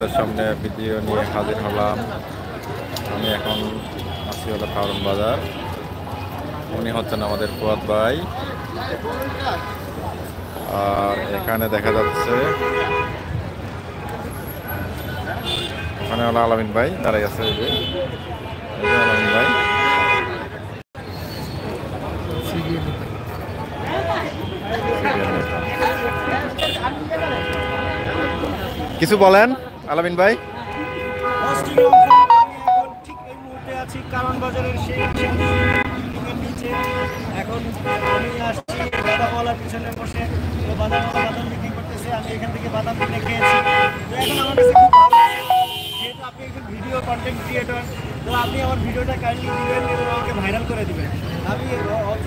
সামনে ভিডিও নিয়ে হাজির হলাম। আমি এখন আছি হলো কারণ বাজার। উনি হচ্ছেন আমাদের ফুয়াদ ভাই। আর এখানে দেখা যাচ্ছে ওখানে হলো আলামিন ভাই দাঁড়াই আছে। আলামিন ভাই কিছু বলেন আলামিন ভাই। ঠিক এই মুহূর্তে আছি কারণ বাজারের সেই নিচে। এখন আমি আসছি বাদামওয়ালার পিছনে বসে, তো বাদামওয়ালা বাদাম বিক্রি করতেছে। আমি এখান থেকে বাদাম কিনে খেয়েছি। তো এখন আমার কাছে খুব ভালো লাগছে, যেহেতু আপনি একজন ভিডিও কন্টেন্ট ক্রিয়েটর, তো আপনি আমার ভিডিওটা কাইন্ডলি দিবেন এবং আমাকে ভাইরাল করে দিবেন। আমি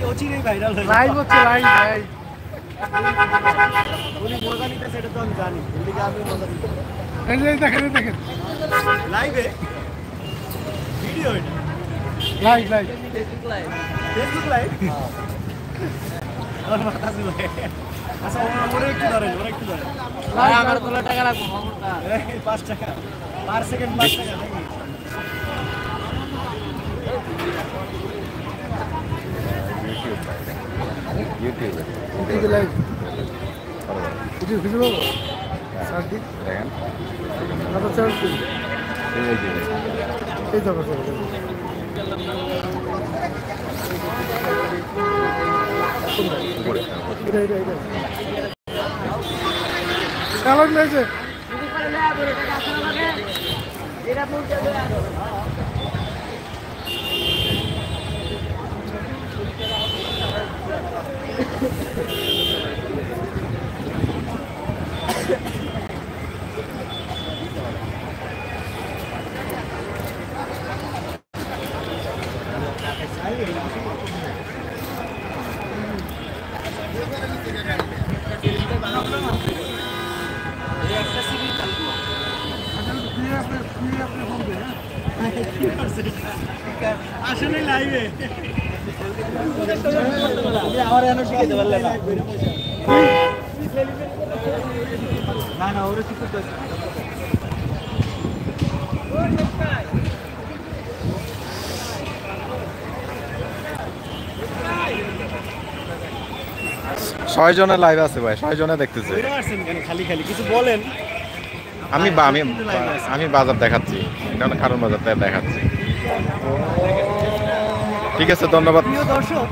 অচিরেই ভাইরাল হয়ে লাইভ হচ্ছে লাইভ ভাই। উনি মজা নিতেছে এটা তো আমি জানি, এদিকে আমি মজা নিতে দেখেন দেখেন লাইভে ভিডিও এটা লাইভ লাইভ ফেসবুক লাইভ। আচ্ছা ওরা একটু ধরেন, ওরা একটু ধরেন। আমার তোলা টাকা রাখবো 5 টাকা পার সেকেন্ড, 5 টাকা নাকি? ইউটিউবে লাইভ ভিডিও ভিডিও স্যার দিন দেখেন আচ্ছা স্যার দিন এই তো স্যার চালান নিয়েছে আসলে লাইভে আমার এনে শিখাইতে পারলে না না ওরা কি করতে ছয় জনের লাইভ আছে ভাই, 6 জনে দেখতেছে। খালি খালি কিছু বলেন। আমি আমি বাজার দেখাচ্ছি, কারণ বাজারটা দেখাচ্ছি। ঠিক আছে, ধন্যবাদ। প্রিয় দর্শক,